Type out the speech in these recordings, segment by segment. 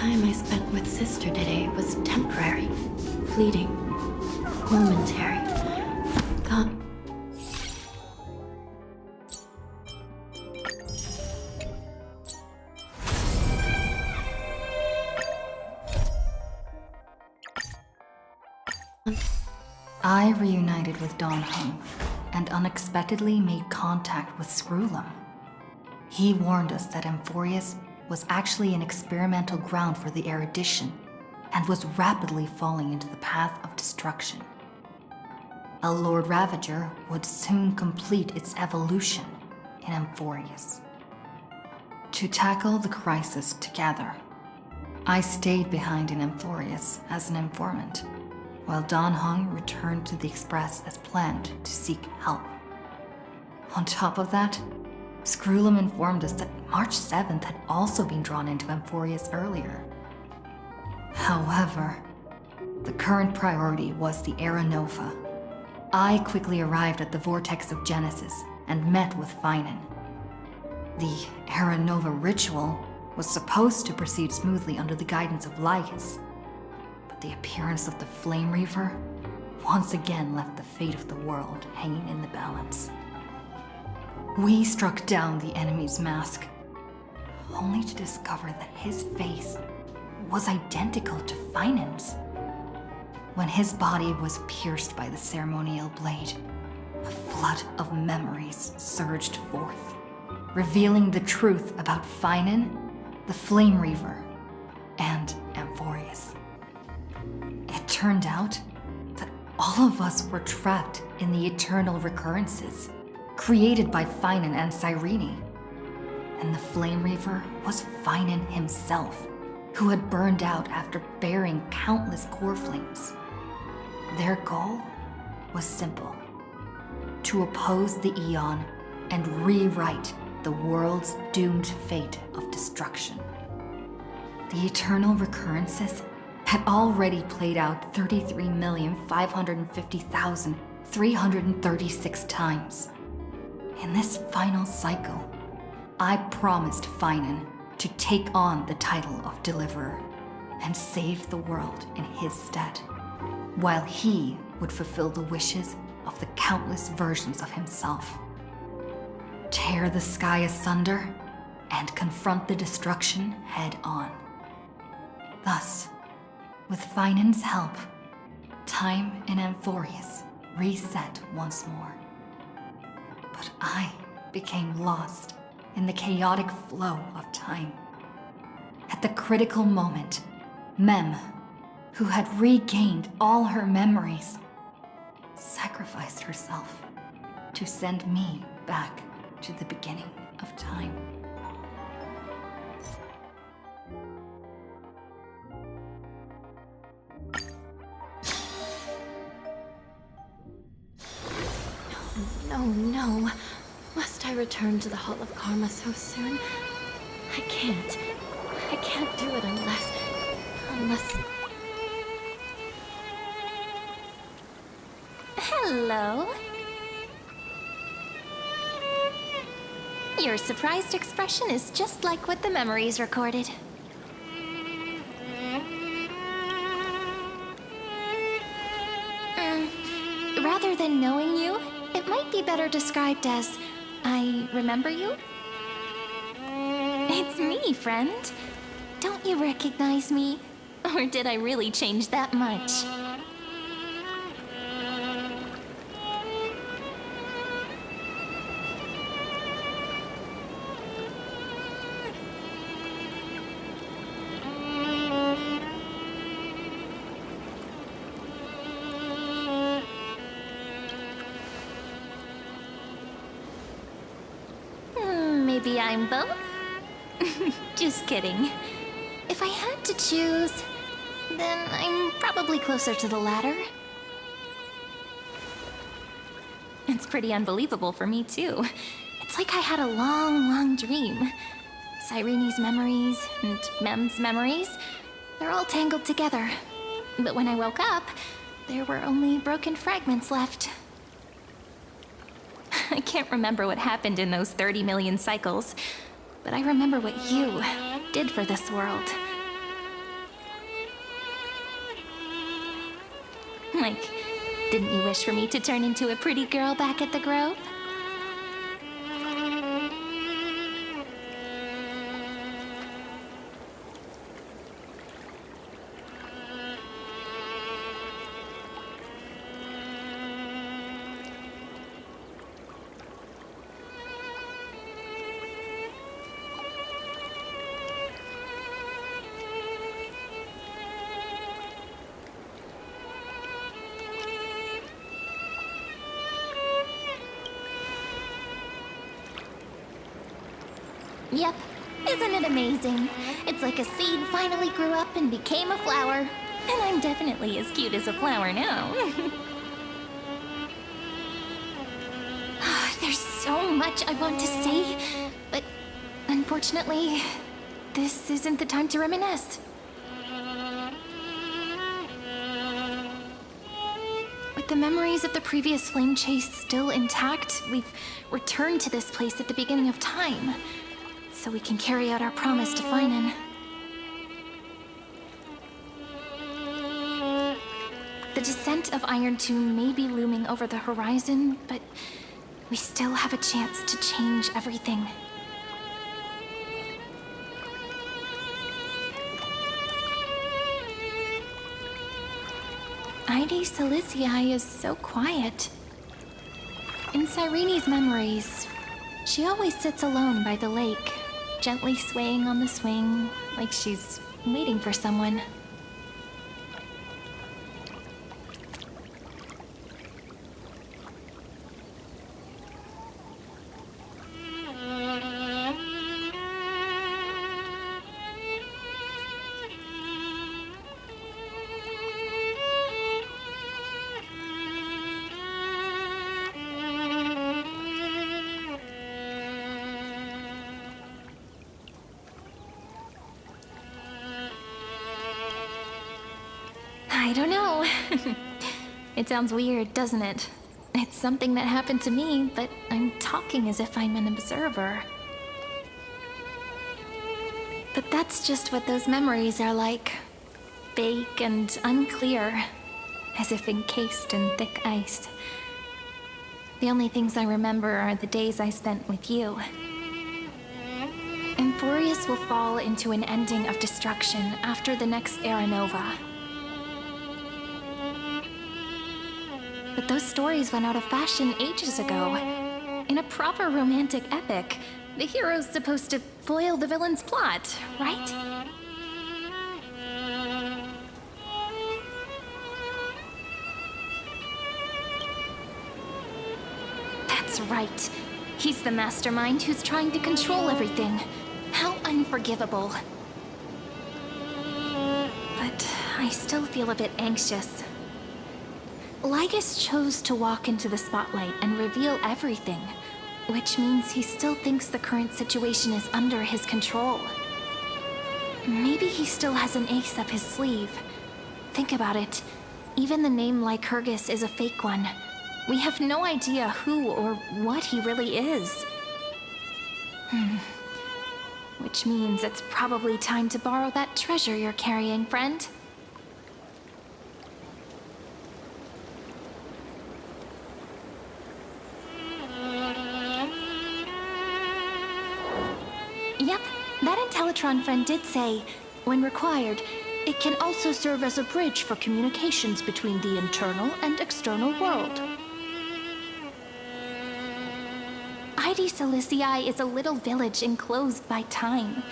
time I spent with Sister today was temporary, fleeting, momentary. God. I reunited with Don Hung and unexpectedly made contact with Screwlum. He warned us that Amphorius was actually an experimental ground for the erudition and was rapidly falling into the path of destruction. A Lord Ravager would soon complete its evolution in Amphorius. To tackle the crisis together, I stayed behind in Amphorius as an informant, while Don Hung returned to the Express as planned to seek help. On top of that, Screwlum informed us that March 7th had also been drawn into Amphorius earlier. However, the current priority was the Era Nova. I quickly arrived at the Vortex of Genesis and met with Finan. The Era Nova ritual was supposed to proceed smoothly under the guidance of Lycus, but the appearance of the Flame Reaver once again left the fate of the world hanging in the balance. We struck down the enemy's mask, only to discover that his face was identical to Finan's. When his body was pierced by the ceremonial blade, a flood of memories surged forth, revealing the truth about Finan, the Flame Reaver, and Amphorius. It turned out that all of us were trapped in the eternal recurrences created by Finan and Cyrene. And the Flame Reaver was Finan himself, who had burned out after bearing countless core flames. Their goal was simple: to oppose the Aeon and rewrite the world's doomed fate of destruction. The eternal recurrences had already played out 33,550,336 times. In this final cycle, I promised Finan to take on the title of Deliverer and save the world in his stead, while he would fulfill the wishes of the countless versions of himself. Tear the sky asunder and confront the destruction head on. Thus, with Finan's help, time in Amphorius reset once more. But I became lost in the chaotic flow of time. At the critical moment, Mem, who had regained all her memories, sacrificed herself to send me back to the beginning of time. No. Must I return to the Hall of Karma so soon? I can't do it unless... Hello. Your surprised expression is just like what the memories recorded. Rather than knowing you, it might be better described as, I remember you? It's me, friend. Don't you recognize me? Or did I really change that much? Maybe I'm both? Just kidding. If I had to choose, then I'm probably closer to the latter. It's pretty unbelievable for me, too. It's like I had a long dream. Cyrene's memories and Mem's memories, they're all tangled together. But when I woke up, there were only broken fragments left. I can't remember what happened in those 30 million cycles, but I remember what you did for this world. Like, didn't you wish for me to turn into a pretty girl back at the Grove? Yep. Isn't it amazing? It's like a seed finally grew up and became a flower. And I'm definitely as cute as a flower now. There's so much I want to say, but unfortunately, this isn't the time to reminisce. With the memories of the previous flame chase still intact, we've returned to this place at the beginning of time, so we can carry out our promise to Finan. The descent of Iron Tomb may be looming over the horizon, but we still have a chance to change everything. AkaneSato is so quiet. In Cyrene's memories, she always sits alone by the lake, gently swaying on the swing, like she's waiting for someone. I don't know. It sounds weird, doesn't it? It's something that happened to me, but I'm talking as if I'm an observer. But that's just what those memories are like. Vague and unclear, as if encased in thick ice. The only things I remember are the days I spent with you. Emphorius will fall into an ending of destruction after the next Era Nova. But those stories went out of fashion ages ago. In a proper romantic epic, the hero's supposed to foil the villain's plot, right? That's right. He's the mastermind who's trying to control everything. How unforgivable. But I still feel a bit anxious. Lygus chose to walk into the spotlight and reveal everything, which means he still thinks the current situation is under his control. Maybe he still has an ace up his sleeve. Think about it. Even the name Lycurgus is a fake one. We have no idea who or what he really is. Which means it's probably time to borrow that treasure you're carrying, friend. Yep, that Intellitron friend did say, when required, it can also serve as a bridge for communications between the internal and external world. AkaneSato is a little village enclosed by time.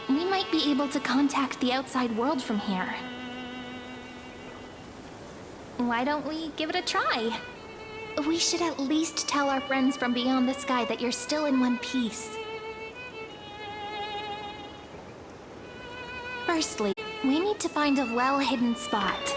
We might be able to contact the outside world from here. Why don't we give it a try? We should at least tell our friends from beyond the sky that you're still in one piece. Firstly, we need to find a well-hidden spot.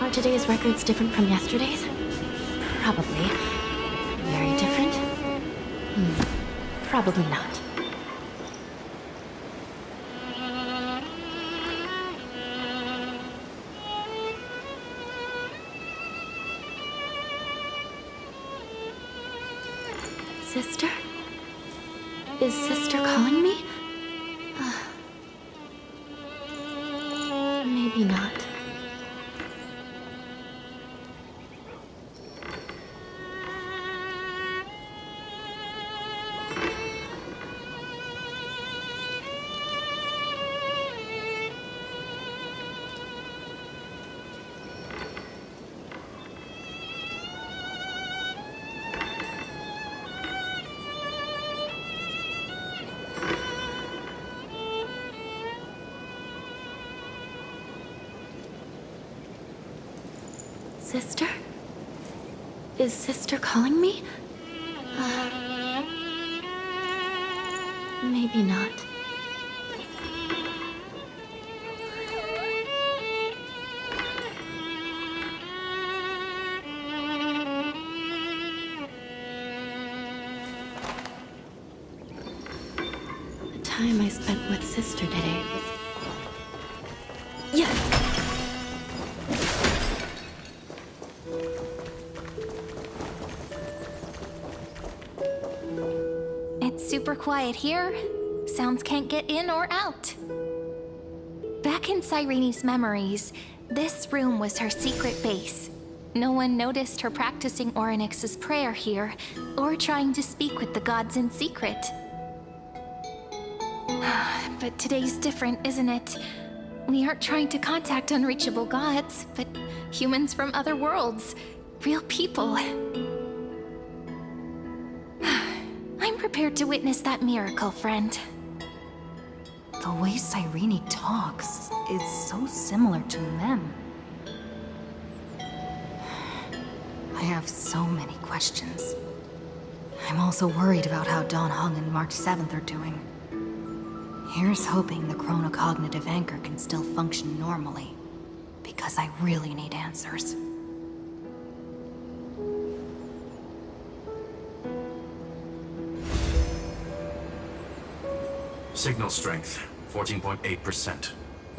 Are today's records different from yesterday's? Probably. Very different? Probably not. Sister? Is Sister calling me? Maybe not. Sister? Is Sister calling me? Maybe not. The time I spent with Sister today was... Yeah! Super quiet here. Sounds can't get in or out. Back in Cyrene's memories, this room was her secret base. No one noticed her practicing Orynyx's prayer here, or trying to speak with the gods in secret. But today's different, isn't it? We aren't trying to contact unreachable gods, but humans from other worlds. Real people. I'm prepared to witness that miracle, friend. The way Cyrene talks is so similar to Mem. I have so many questions. I'm also worried about how Dawn Hung and March 7th are doing. Here's hoping the chronocognitive anchor can still function normally, because I really need answers. Signal strength, 14.8%.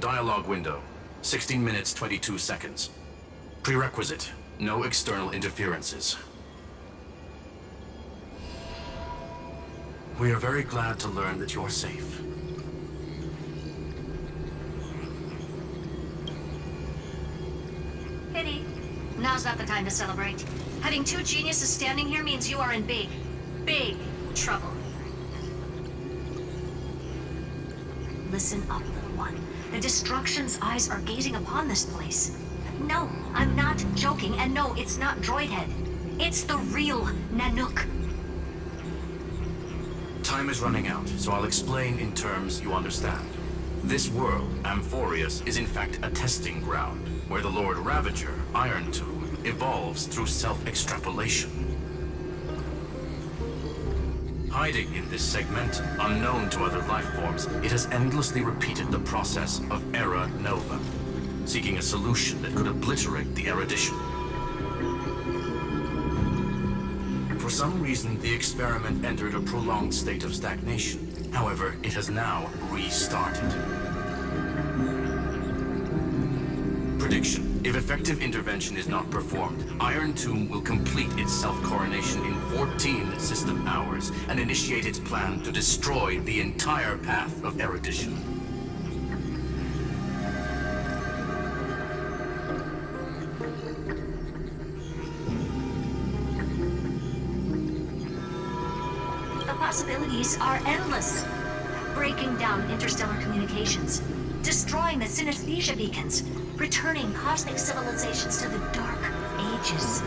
Dialogue window, 16 minutes 22 seconds. Prerequisite, no external interferences. We are very glad to learn that you're safe. Pity. Now's not the time to celebrate. Having two geniuses standing here means you are in big, big trouble. Listen up, little one. The Destruction's eyes are gazing upon this place. No, I'm not joking, and no, it's not Droidhead. It's the real Nanook. Time is running out, so I'll explain in terms you understand. This world, Amphorius, is in fact a testing ground, where the Lord Ravager, Iron Tomb, evolves through self-extrapolation. Hiding in this segment, unknown to other life forms, it has endlessly repeated the process of Era Nova, seeking a solution that could obliterate the erudition. For some reason, the experiment entered a prolonged state of stagnation. However, it has now restarted. Prediction. If effective intervention is not performed, Iron Tomb will complete its self-coronation in 14 system hours and initiate its plan to destroy the entire path of erudition. The possibilities are endless. Breaking down interstellar communications, destroying the synesthesia beacons, returning cosmic civilizations to the Dark Ages,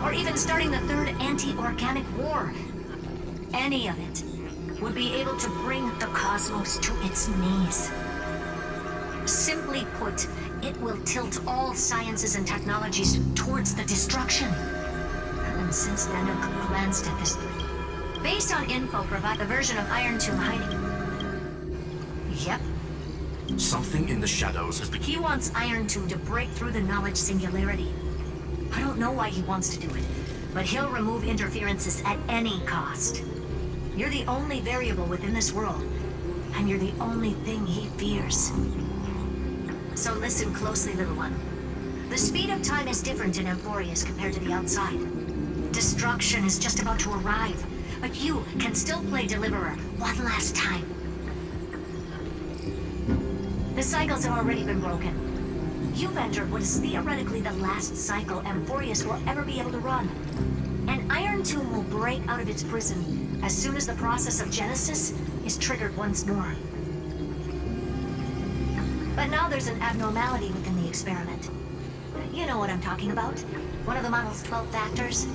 or even starting the third anti-organic war. Any of it would be able to bring the cosmos to its knees. Simply put, it will tilt all sciences and technologies towards the destruction. And since Nanook glanced at this, based on info provided, the version of Iron Tomb hiding. Yep. Something in the shadows has been... He wants Iron Tomb to break through the knowledge singularity. I don't know why he wants to do it, but he'll remove interferences at any cost. You're the only variable within this world, and you're the only thing he fears. So listen closely, little one. The speed of time is different in Amphorius compared to the outside. Destruction is just about to arrive, but you can still play Deliverer one last time. The cycles have already been broken. You've entered what is theoretically the last cycle Amphorius will ever be able to run. An Iron Tomb will break out of its prison as soon as the process of Genesis is triggered once more. But now there's an abnormality within the experiment. You know what I'm talking about. One of the model's 12 factors.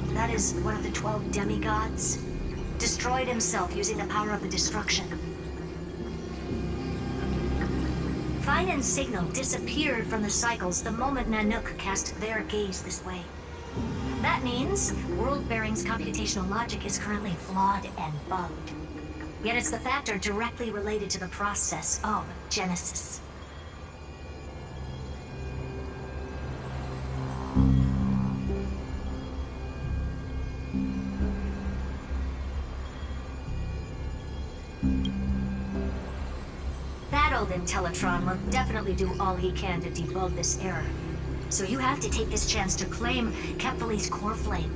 That is one of the 12 demigods. Destroyed himself using the power of the destruction. Finan's signal disappeared from the cycles the moment Nanook cast their gaze this way. That means World Bearing's computational logic is currently flawed and bugged. Yet it's the factor directly related to the process of Genesis. That old Intellitron will definitely do all he can to debug this error. So you have to take this chance to claim Kephal's core flame.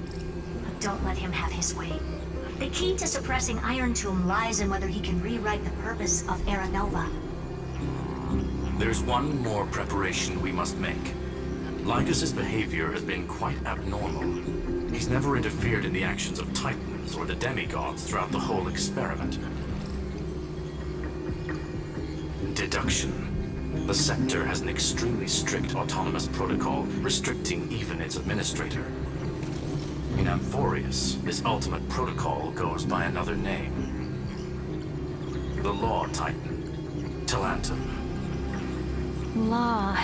But don't let him have his way. The key to suppressing Iron Tomb lies in whether he can rewrite the purpose of Era Nova. There's one more preparation we must make. Lycus's behavior has been quite abnormal. He's never interfered in the actions of Titans or the demigods throughout the whole experiment. Deduction. The Sector has an extremely strict autonomous protocol, restricting even its administrator. In Amphorius, this ultimate protocol goes by another name. The Law Titan. Talantum. Law.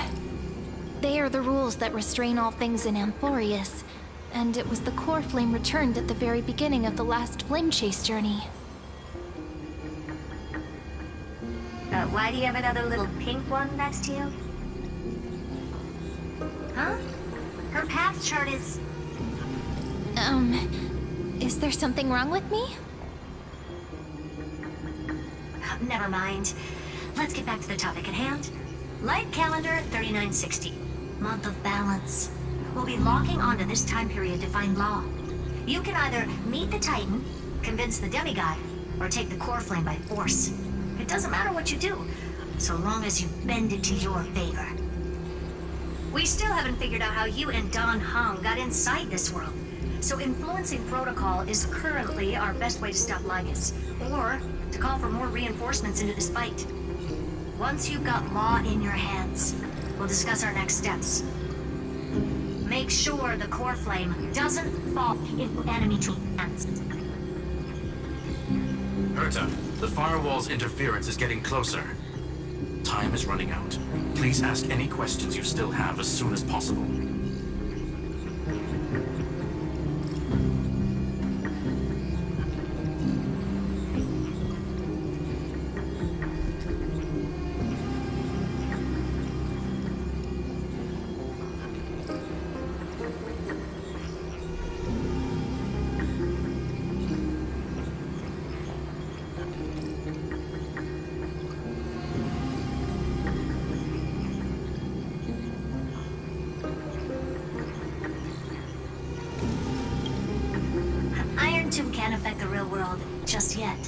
They are the rules that restrain all things in Amphorius. And it was the core flame returned at the very beginning of the last flame chase journey. Why do you have another little pink one next to you? Huh? Her path chart is... Is there something wrong with me? Never mind. Let's get back to the topic at hand. Light calendar 3960. Month of balance. We'll be locking onto this time period to find Law. You can either meet the Titan, convince the demigod, or take the core flame by force. It doesn't matter what you do, so long as you bend it to your favor. We still haven't figured out how you and Don Hong got inside this world, so influencing protocol is currently our best way to stop Lycus, or to call for more reinforcements into this fight. Once you've got Law in your hands, we'll discuss our next steps. Make sure the core flame doesn't fall into enemy hands. Herta, the firewall's interference is getting closer. Time is running out. Please ask any questions you still have as soon as possible. Can't affect the real world just yet.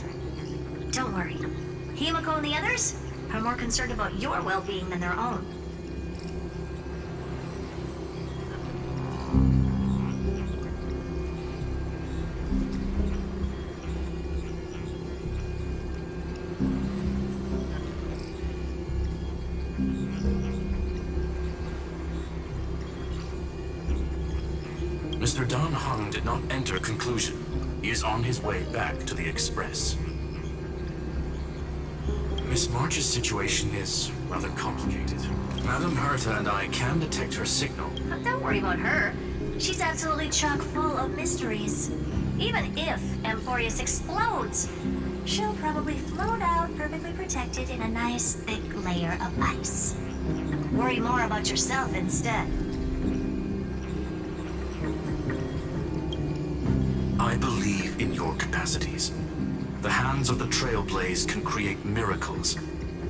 Don't worry. Himiko and the others are more concerned about your well-being than their own. Mr. Don Hung did not enter conclusion. He is on his way back to the Express. Miss March's situation is rather complicated. Madame Herta and I can detect her signal. Don't worry about her. She's absolutely chock full of mysteries. Even if Amphorius explodes, she'll probably float out perfectly protected in a nice thick layer of ice. Worry more about yourself instead. I believe in your capacities. The hands of the Trailblaze can create miracles,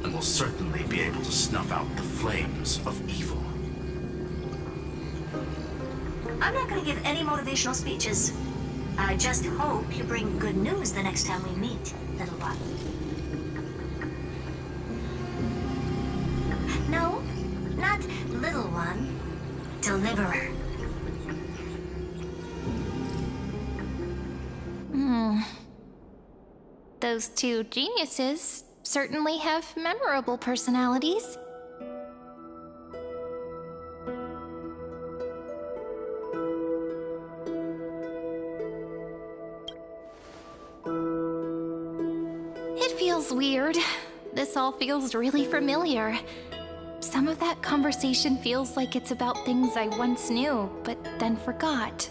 and will certainly be able to snuff out the flames of evil. I'm not going to give any motivational speeches. I just hope you bring good news the next time we meet, little one. No, not little one. Deliverer. Those two geniuses certainly have memorable personalities. It feels weird. This all feels really familiar. Some of that conversation feels like it's about things I once knew, but then forgot.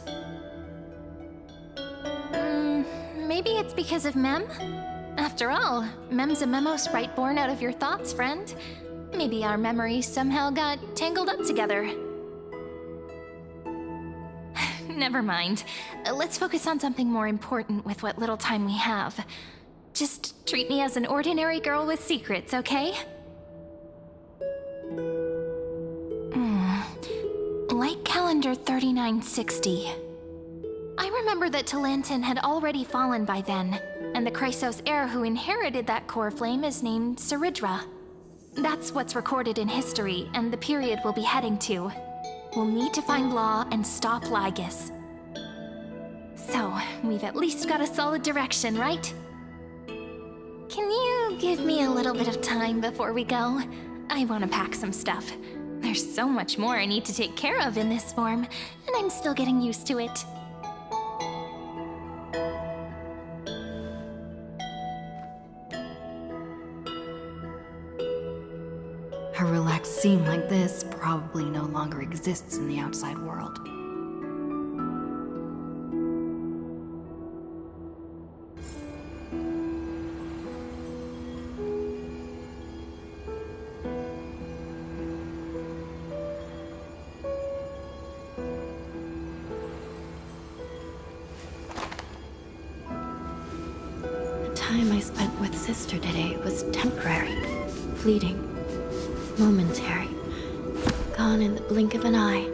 Maybe it's because of Mem? After all, Mem's a memo sprite born out of your thoughts, friend. Maybe our memories somehow got tangled up together. Never mind. Let's focus on something more important with what little time we have. Just treat me as an ordinary girl with secrets, okay? Light calendar 3960. I remember that Talantin had already fallen by then, and the Chrysos heir who inherited that core flame is named Saridra. That's what's recorded in history, and the period we'll be heading to. We'll need to find Law and stop Lygus. So, we've at least got a solid direction, right? Can you give me a little bit of time before we go? I want to pack some stuff. There's so much more I need to take care of in this form, and I'm still getting used to it. A relaxed scene like this probably no longer exists in the outside world. The time I spent with Sister today was temporary, fleeting. Momentary. Gone in the blink of an eye.